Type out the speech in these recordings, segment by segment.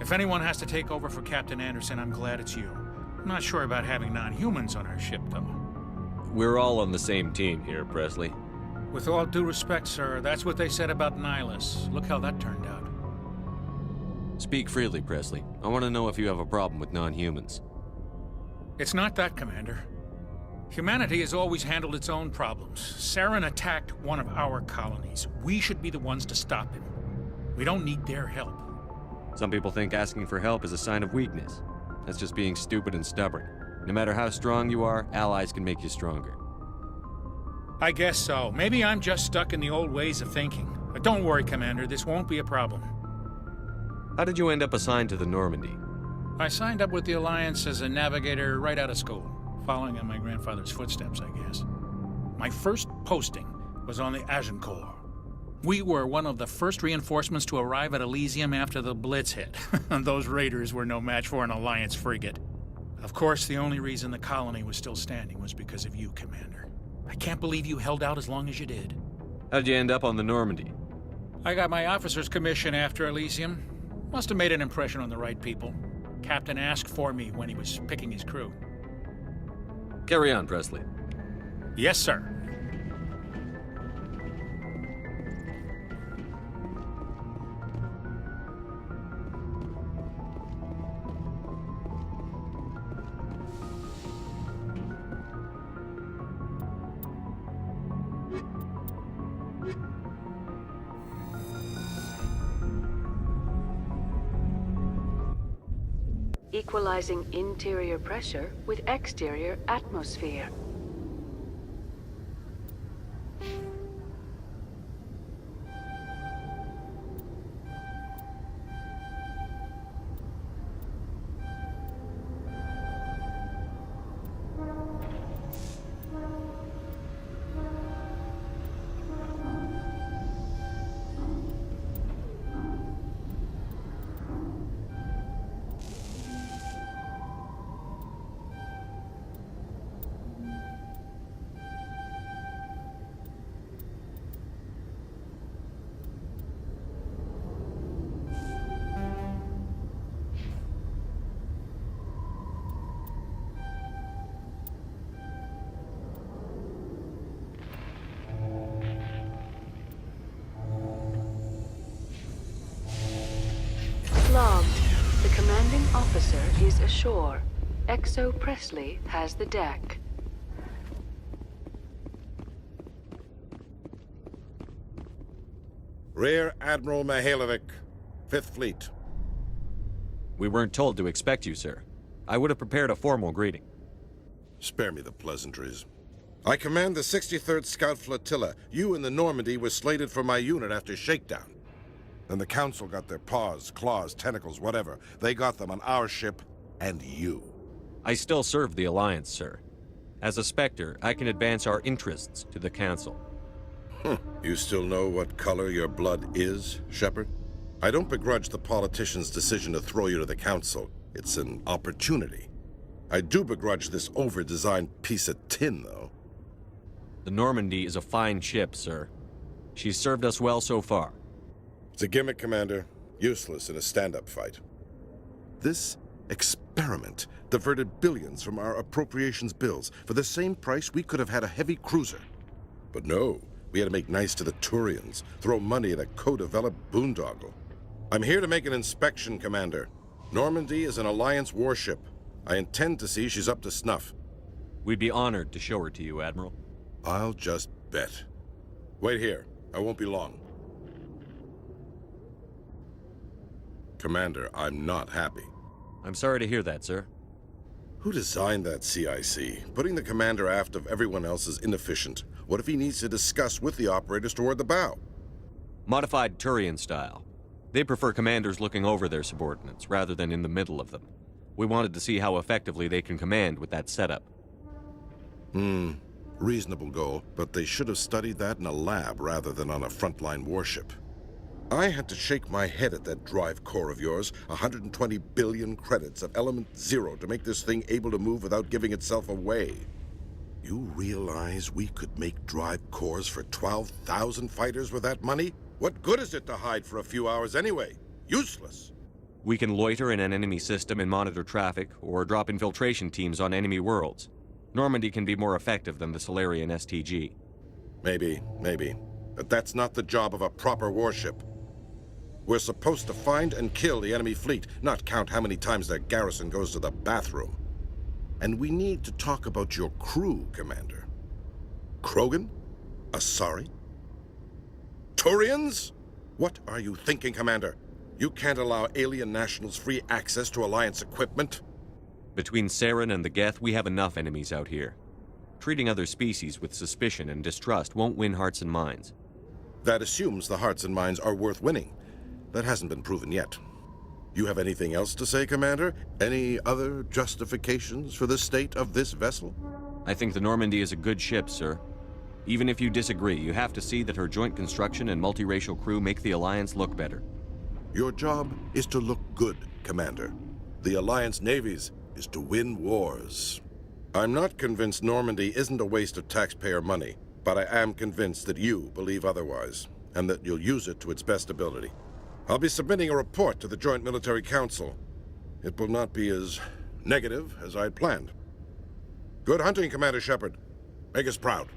If anyone has to take over for Captain Anderson, I'm glad it's you. I'm not sure about having non-humans on our ship, though. We're all on the same team here, Presley. With all due respect, sir, that's what they said about Nihilus. Look how that turned out. Speak freely, Presley. I want to know if you have a problem with non-humans. It's not that, Commander. Humanity has always handled its own problems. Saren attacked one of our colonies. We should be the ones to stop him. We don't need their help. Some people think asking for help is a sign of weakness. That's just being stupid and stubborn. No matter how strong you are, allies can make you stronger. I guess so. Maybe I'm just stuck in the old ways of thinking. But don't worry, Commander. This won't be a problem. How did you end up assigned to the Normandy? I signed up with the Alliance as a navigator right out of school, following in my grandfather's footsteps, I guess. My first posting was on the Agincourt. We were one of the first reinforcements to arrive at Elysium after the Blitz hit. Those raiders were no match for an Alliance frigate. Of course, the only reason the colony was still standing was because of you, Commander. I can't believe you held out as long as you did. How'd you end up on the Normandy? I got my officer's commission after Elysium. Must have made an impression on the right people. Captain asked for me when he was picking his crew. Carry on, Presley. Yes, sir. Equalizing interior pressure with exterior atmosphere. Logged. The commanding officer is ashore. Exo Presley has the deck. Rear Admiral Mihailovic, 5th Fleet. We weren't told to expect you, sir. I would have prepared a formal greeting. Spare me the pleasantries. I command the 63rd Scout Flotilla. You and the Normandy were slated for my unit after shakedown. Then the Council got their paws, claws, tentacles, whatever. They got them on our ship, and you. I still serve the Alliance, sir. As a Spectre, I can advance our interests to the Council. You still know what color your blood is, Shepard? I don't begrudge the politician's decision to throw you to the Council. It's an opportunity. I do begrudge this over-designed piece of tin, though. The Normandy is a fine ship, sir. She's served us well so far. It's a gimmick, Commander. Useless in a stand-up fight. This experiment diverted billions from our appropriations bills. For the same price, we could have had a heavy cruiser. But no, we had to make nice to the Turians, throw money at a co-developed boondoggle. I'm here to make an inspection, Commander. Normandy is an Alliance warship. I intend to see she's up to snuff. We'd be honored to show her to you, Admiral. I'll just bet. Wait here. I won't be long. Commander, I'm not happy. I'm sorry to hear that, sir. Who designed that CIC? Putting the commander aft of everyone else is inefficient. What if he needs to discuss with the operators toward the bow? Modified Turian style. They prefer commanders looking over their subordinates, rather than in the middle of them. We wanted to see how effectively they can command with that setup. Reasonable goal, but they should have studied that in a lab rather than on a frontline warship. I had to shake my head at that drive core of yours, 120 billion credits of element 0 to make this thing able to move without giving itself away. You realize we could make drive cores for 12,000 fighters with that money? What good is it to hide for a few hours anyway? Useless. We can loiter in an enemy system and monitor traffic, or drop infiltration teams on enemy worlds. Normandy can be more effective than the Solarian STG. Maybe. But that's not the job of a proper warship. We're supposed to find and kill the enemy fleet, not count how many times their garrison goes to the bathroom. And we need to talk about your crew, Commander. Krogan? Asari? Turians? What are you thinking, Commander? You can't allow alien nationals free access to Alliance equipment? Between Saren and the Geth, we have enough enemies out here. Treating other species with suspicion and distrust won't win hearts and minds. That assumes the hearts and minds are worth winning. That hasn't been proven yet. You have anything else to say, Commander? Any other justifications for the state of this vessel? I think the Normandy is a good ship, sir. Even if you disagree, you have to see that her joint construction and multiracial crew make the Alliance look better. Your job is to look good, Commander. The Alliance navies is to win wars. I'm not convinced Normandy isn't a waste of taxpayer money, but I am convinced that you believe otherwise, and that you'll use it to its best ability. I'll be submitting a report to the Joint Military Council. It will not be as negative as I'd planned. Good hunting, Commander Shepard. Make us proud.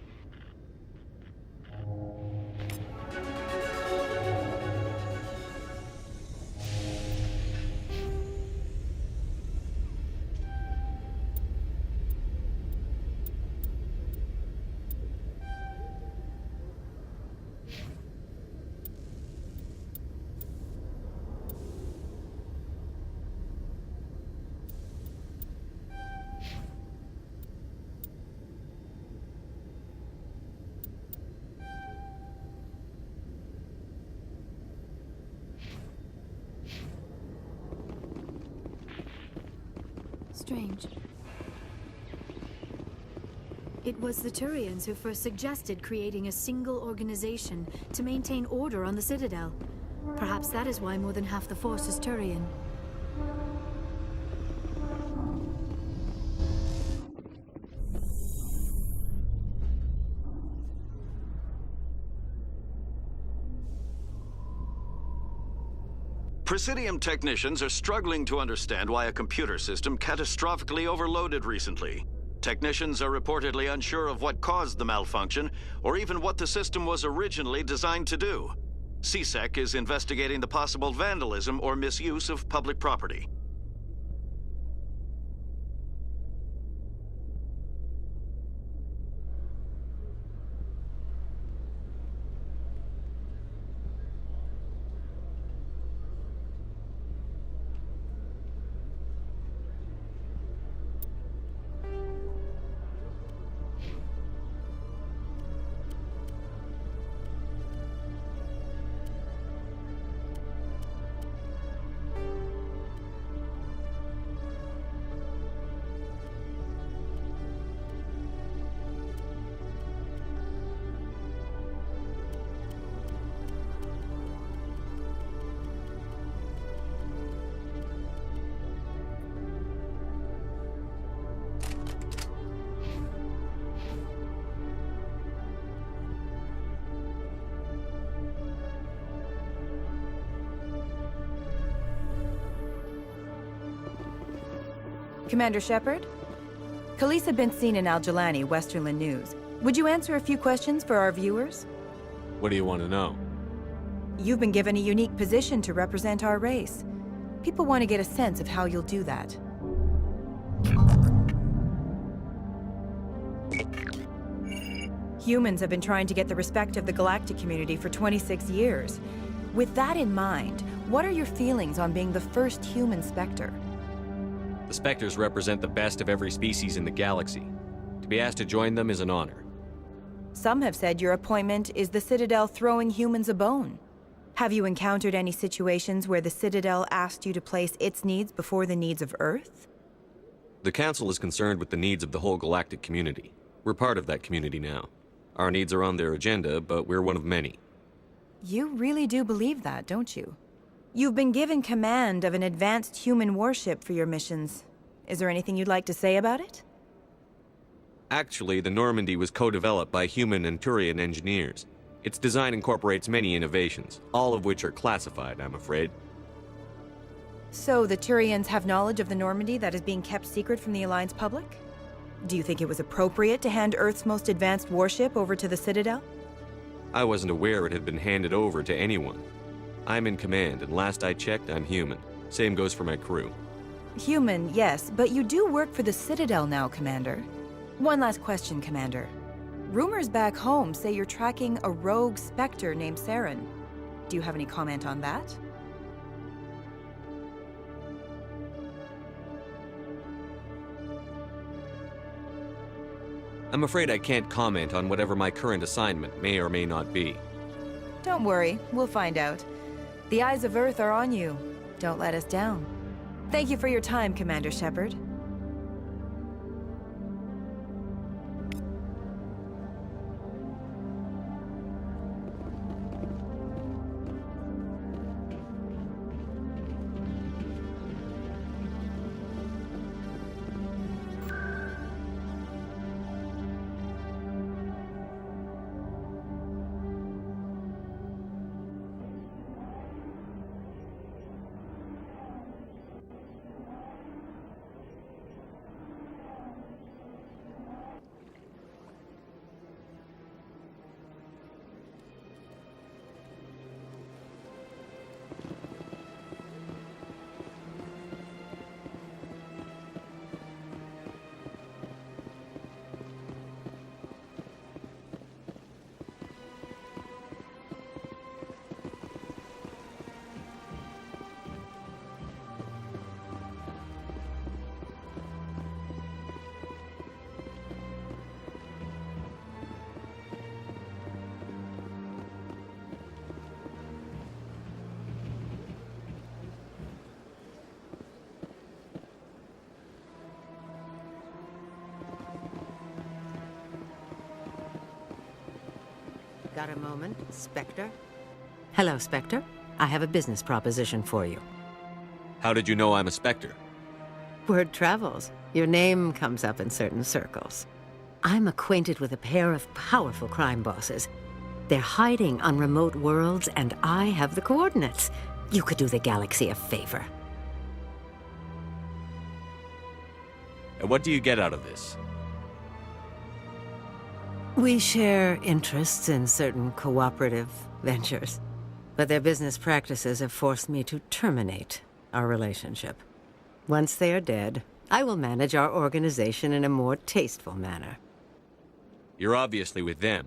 Strange. It was the Turians who first suggested creating a single organization to maintain order on the Citadel. Perhaps that is why more than half the force is Turian. Presidium technicians are struggling to understand why a computer system catastrophically overloaded recently. Technicians are reportedly unsure of what caused the malfunction, or even what the system was originally designed to do. CSEC is investigating the possible vandalism or misuse of public property. Commander Shepard? Khalees had been seen in Al-Jilani, Westerland News. Would you answer a few questions for our viewers? What do you want to know? You've been given a unique position to represent our race. People want to get a sense of how you'll do that. Humans have been trying to get the respect of the galactic community for 26 years. With that in mind, what are your feelings on being the first human Spectre? The Spectres represent the best of every species in the galaxy. To be asked to join them is an honor. Some have said your appointment is the Citadel throwing humans a bone. Have you encountered any situations where the Citadel asked you to place its needs before the needs of Earth? The Council is concerned with the needs of the whole galactic community. We're part of that community now. Our needs are on their agenda, but we're one of many. You really do believe that, don't you? You've been given command of an advanced human warship for your missions. Is there anything you'd like to say about it? Actually, the Normandy was co-developed by human and Turian engineers. Its design incorporates many innovations, all of which are classified, I'm afraid. So the Turians have knowledge of the Normandy that is being kept secret from the Alliance public? Do you think it was appropriate to hand Earth's most advanced warship over to the Citadel? I wasn't aware it had been handed over to anyone. I'm in command, and last I checked, I'm human. Same goes for my crew. Human, yes, but you do work for the Citadel now, Commander. One last question, Commander. Rumors back home say you're tracking a rogue Spectre named Saren. Do you have any comment on that? I'm afraid I can't comment on whatever my current assignment may or may not be. Don't worry, we'll find out. The eyes of Earth are on you. Don't let us down. Thank you for your time, Commander Shepard. Got a moment, Spectre? Hello, Spectre. I have a business proposition for you. How did you know I'm a Spectre? Word travels. Your name comes up in certain circles. I'm acquainted with a pair of powerful crime bosses. They're hiding on remote worlds, and I have the coordinates. You could do the galaxy a favor. And what do you get out of this? We share interests in certain cooperative ventures, but their business practices have forced me to terminate our relationship. Once they are dead, I will manage our organization in a more tasteful manner. You're obviously with them.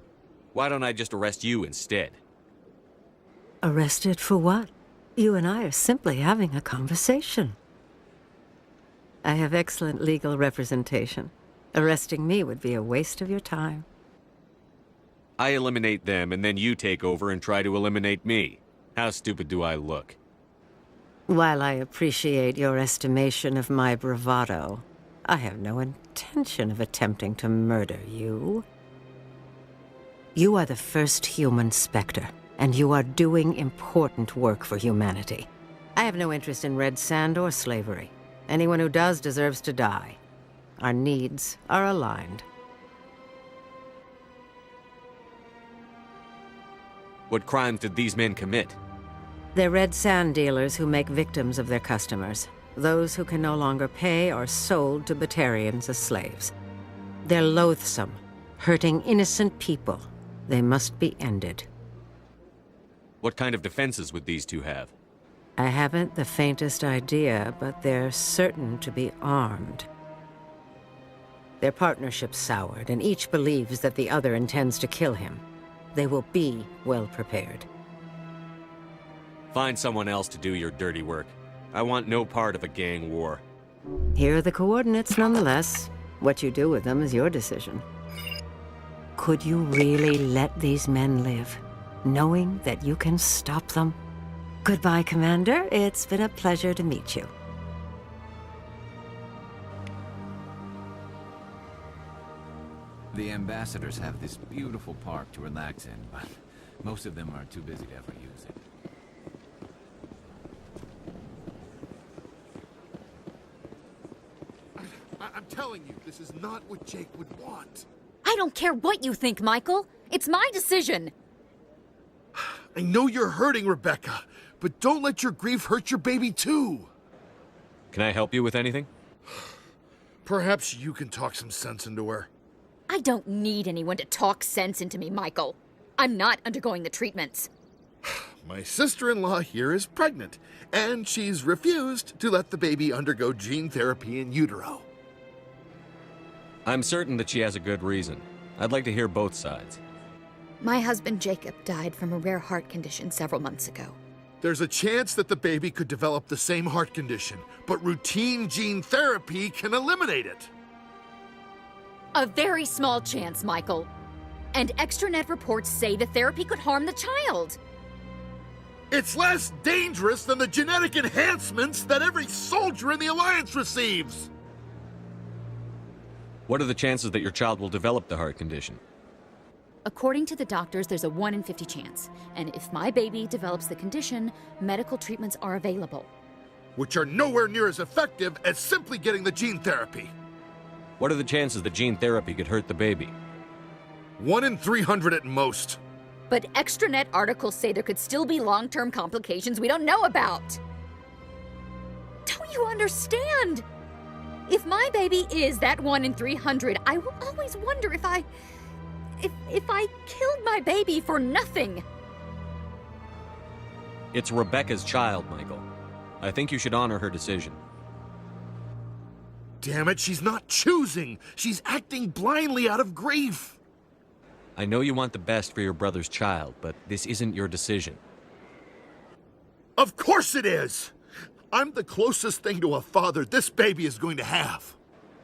Why don't I just arrest you instead? Arrested for what? You and I are simply having a conversation. I have excellent legal representation. Arresting me would be a waste of your time. I eliminate them, and then you take over and try to eliminate me. How stupid do I look? While I appreciate your estimation of my bravado, I have no intention of attempting to murder you. You are the first human Spectre, and you are doing important work for humanity. I have no interest in red sand or slavery. Anyone who does deserves to die. Our needs are aligned. What crimes did these men commit? They're red sand dealers who make victims of their customers. Those who can no longer pay are sold to Batarians as slaves. They're loathsome, hurting innocent people. They must be ended. What kind of defenses would these two have? I haven't the faintest idea, but they're certain to be armed. Their partnership's soured, and each believes that the other intends to kill him. They will be well prepared. Find someone else to do your dirty work. I want no part of a gang war. Here are the coordinates nonetheless. What you do with them is your decision. Could you really let these men live, knowing that you can stop them? Goodbye, Commander. It's been a pleasure to meet you. The ambassadors have this beautiful park to relax in, but most of them are too busy to ever use it. I'm telling you, this is not what Jake would want. I don't care what you think, Michael. It's my decision. I know you're hurting, Rebecca, but don't let your grief hurt your baby too. Can I help you with anything? Perhaps you can talk some sense into her. I don't need anyone to talk sense into me, Michael. I'm not undergoing the treatments. My sister-in-law here is pregnant, and she's refused to let the baby undergo gene therapy in utero. I'm certain that she has a good reason. I'd like to hear both sides. My husband Jacob died from a rare heart condition several months ago. There's a chance that the baby could develop the same heart condition, but routine gene therapy can eliminate it. A very small chance, Michael. And extranet reports say the therapy could harm the child. It's less dangerous than the genetic enhancements that every soldier in the Alliance receives. What are the chances that your child will develop the heart condition? According to the doctors, there's a 1 in 50 chance. And if my baby develops the condition, medical treatments are available. Which are nowhere near as effective as simply getting the gene therapy. What are the chances that gene therapy could hurt the baby? 1 in 300 at most. But extranet articles say there could still be long-term complications we don't know about. Don't you understand? If my baby is that 1 in 300, I will always wonder if I killed my baby for nothing. It's Rebecca's child, Michael. I think you should honor her decision. Damn it, she's not choosing. She's acting blindly out of grief. I know you want the best for your brother's child, but this isn't your decision. Of course it is! I'm the closest thing to a father this baby is going to have.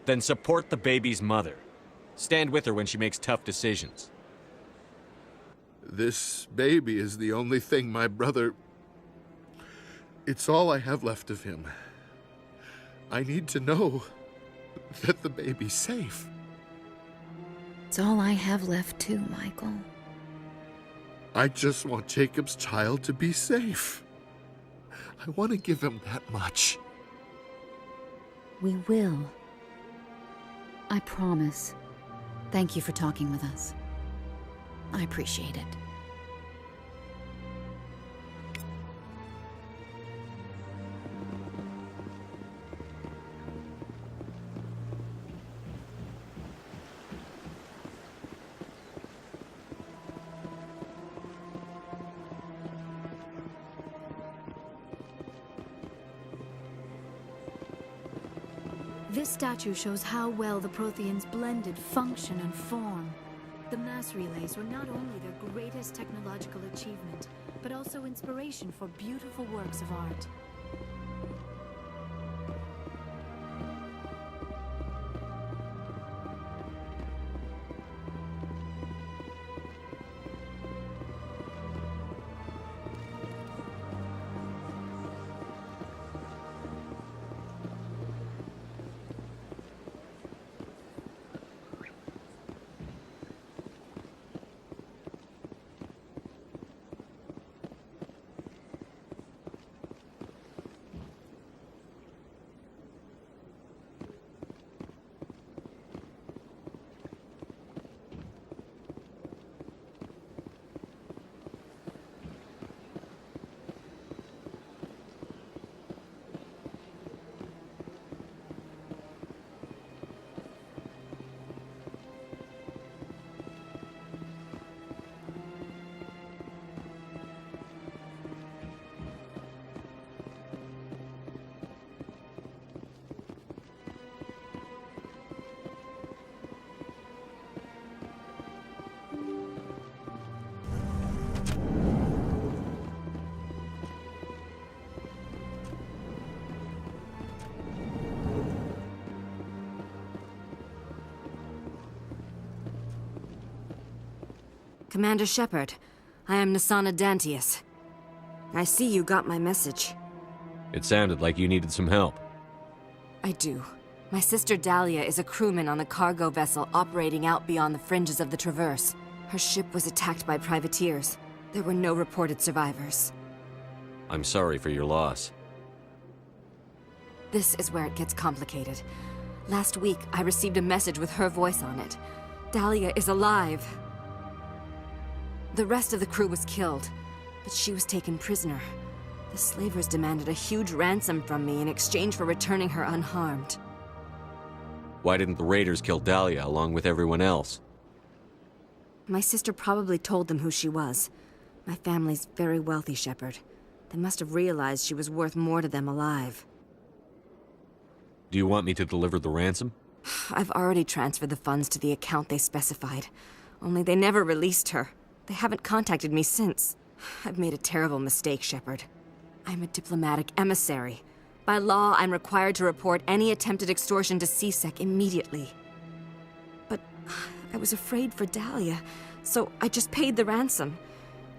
Then support the baby's mother. Stand with her when she makes tough decisions. This baby is the only thing my brother... It's all I have left of him. I need to know that the baby's safe. It's all I have left too, Michael. I just want Jacob's child to be safe. I want to give him that much. We will. I promise. Thank you for talking with us. I appreciate it. This statue shows how well the Protheans blended function and form. The mass relays were not only their greatest technological achievement, but also inspiration for beautiful works of art. Commander Shepard, I am Nasana Dantius. I see you got my message. It sounded like you needed some help. I do. My sister Dahlia is a crewman on a cargo vessel operating out beyond the fringes of the Traverse. Her ship was attacked by privateers. There were no reported survivors. I'm sorry for your loss. This is where it gets complicated. Last week, I received a message with her voice on it. Dahlia is alive. The rest of the crew was killed, but she was taken prisoner. The slavers demanded a huge ransom from me in exchange for returning her unharmed. Why didn't the raiders kill Dahlia along with everyone else? My sister probably told them who she was. My family's very wealthy, Shepard. They must have realized she was worth more to them alive. Do you want me to deliver the ransom? I've already transferred the funds to the account they specified. Only they never released her. They haven't contacted me since. I've made a terrible mistake, Shepard. I'm a diplomatic emissary. By law, I'm required to report any attempted extortion to CSEC immediately. But I was afraid for Dahlia, so I just paid the ransom.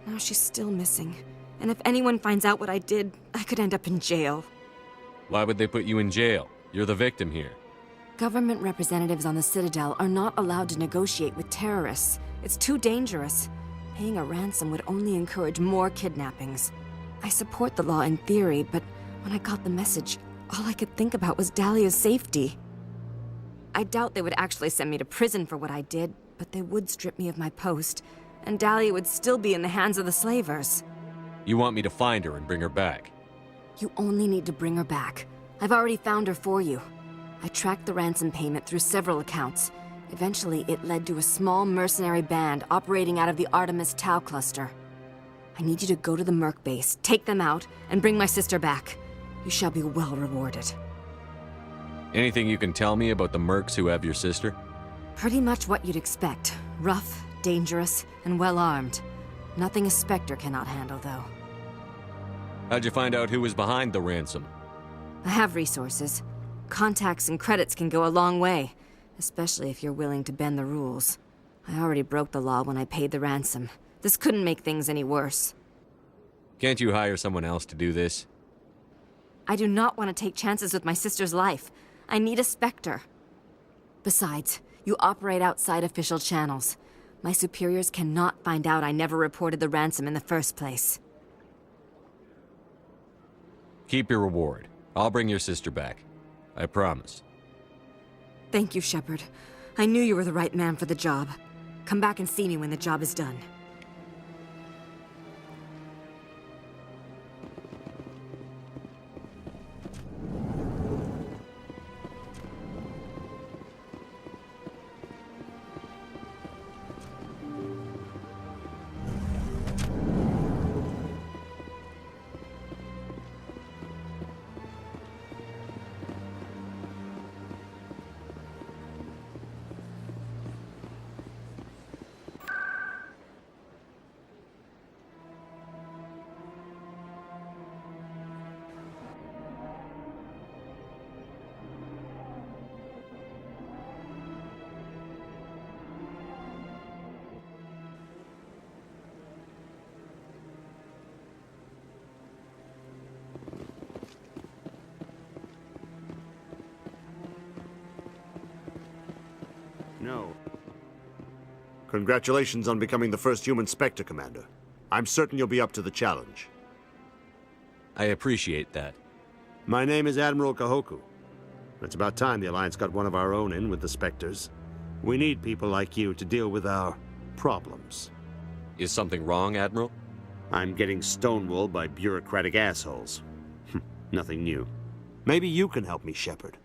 Now she's still missing. And if anyone finds out what I did, I could end up in jail. Why would they put you in jail? You're the victim here. Government representatives on the Citadel are not allowed to negotiate with terrorists. It's too dangerous. Paying a ransom would only encourage more kidnappings. I support the law in theory, but when I got the message, all I could think about was Dahlia's safety. I doubt they would actually send me to prison for what I did, but they would strip me of my post, and Dahlia would still be in the hands of the slavers. You want me to find her and bring her back? You only need to bring her back. I've already found her for you. I tracked the ransom payment through several accounts. Eventually, it led to a small mercenary band operating out of the Artemis Tau cluster. I need you to go to the Merc base, take them out, and bring my sister back. You shall be well rewarded. Anything you can tell me about the mercs who have your sister? Pretty much what you'd expect. Rough, dangerous, and well-armed. Nothing a Spectre cannot handle, though. How'd you find out who was behind the ransom? I have resources. Contacts and credits can go a long way, especially if you're willing to bend the rules. I already broke the law when I paid the ransom. This couldn't make things any worse. Can't you hire someone else to do this? I do not want to take chances with my sister's life. I need a Spectre. Besides, you operate outside official channels. My superiors cannot find out I never reported the ransom in the first place. Keep your reward. I'll bring your sister back. I promise. Thank you, Shepard. I knew you were the right man for the job. Come back and see me when the job is done. No. Congratulations on becoming the first human Spectre, Commander. I'm certain you'll be up to the challenge. I appreciate that. My name is Admiral Kahoku. It's about time the Alliance got one of our own in with the Spectres. We need people like you to deal with our problems. Is something wrong, Admiral? I'm getting stonewalled by bureaucratic assholes. Nothing new. Maybe you can help me, Shepard.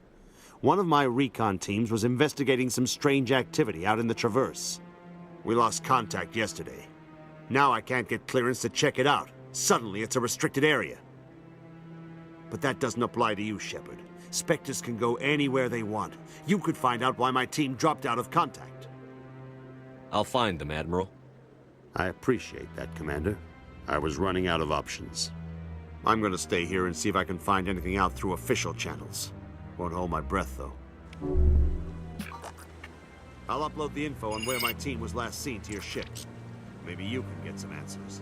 One of my recon teams was investigating some strange activity out in the Traverse. We lost contact yesterday. Now I can't get clearance to check it out. Suddenly it's a restricted area. But that doesn't apply to you, Shepard. Spectres can go anywhere they want. You could find out why my team dropped out of contact. I'll find them, Admiral. I appreciate that, Commander. I was running out of options. I'm gonna stay here and see if I can find anything out through official channels. Won't hold my breath, though. I'll upload the info on where my team was last seen to your ship. Maybe you can get some answers.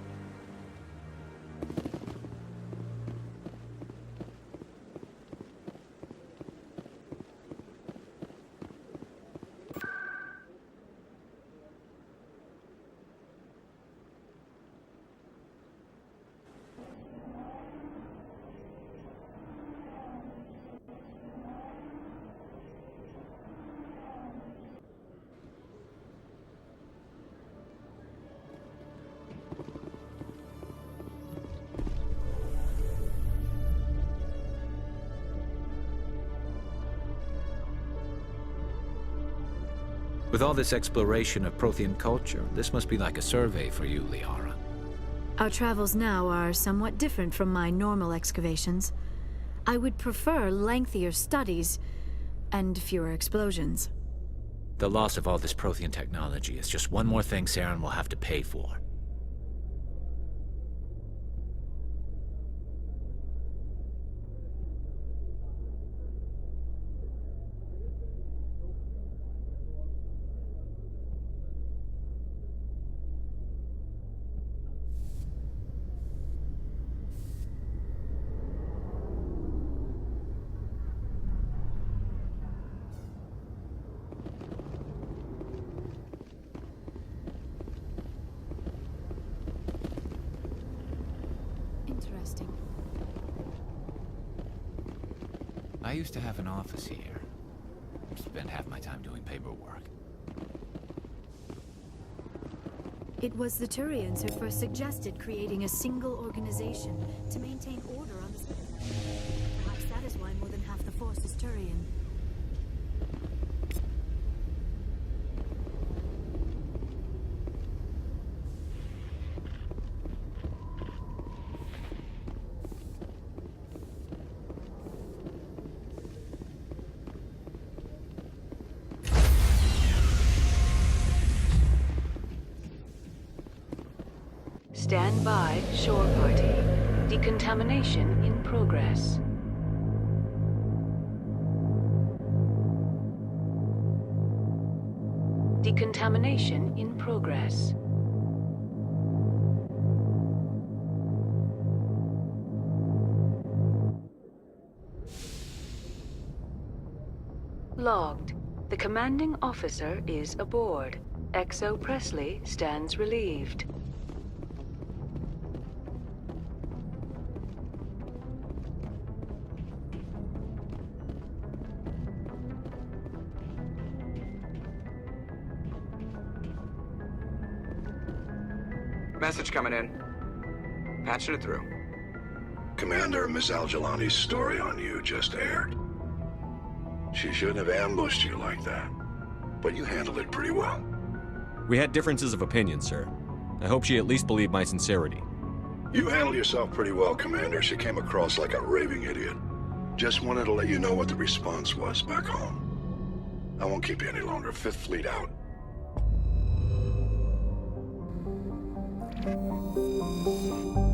With all this exploration of Prothean culture, this must be like a survey for you, Liara. Our travels now are somewhat different from my normal excavations. I would prefer lengthier studies and fewer explosions. The loss of all this Prothean technology is just one more thing Saren will have to pay for. Interesting. I used to have an office here. Spent half my time doing paperwork. It was the Turians who first suggested creating a single organization to maintain order on the... Perhaps that is why more than half the force is Turian. Stand by, shore party. Decontamination in progress. Decontamination in progress. Logged. The commanding officer is aboard. XO Presley stands relieved. Message coming in. Patching it through. Commander, Miss Al-Jilani's story on you just aired. She shouldn't have ambushed you like that, but you handled it pretty well. We had differences of opinion, sir. I hope she at least believed my sincerity. You handled yourself pretty well, Commander. She came across like a raving idiot. Just wanted to let you know what the response was back home. I won't keep you any longer. Fifth Fleet out. Thank you.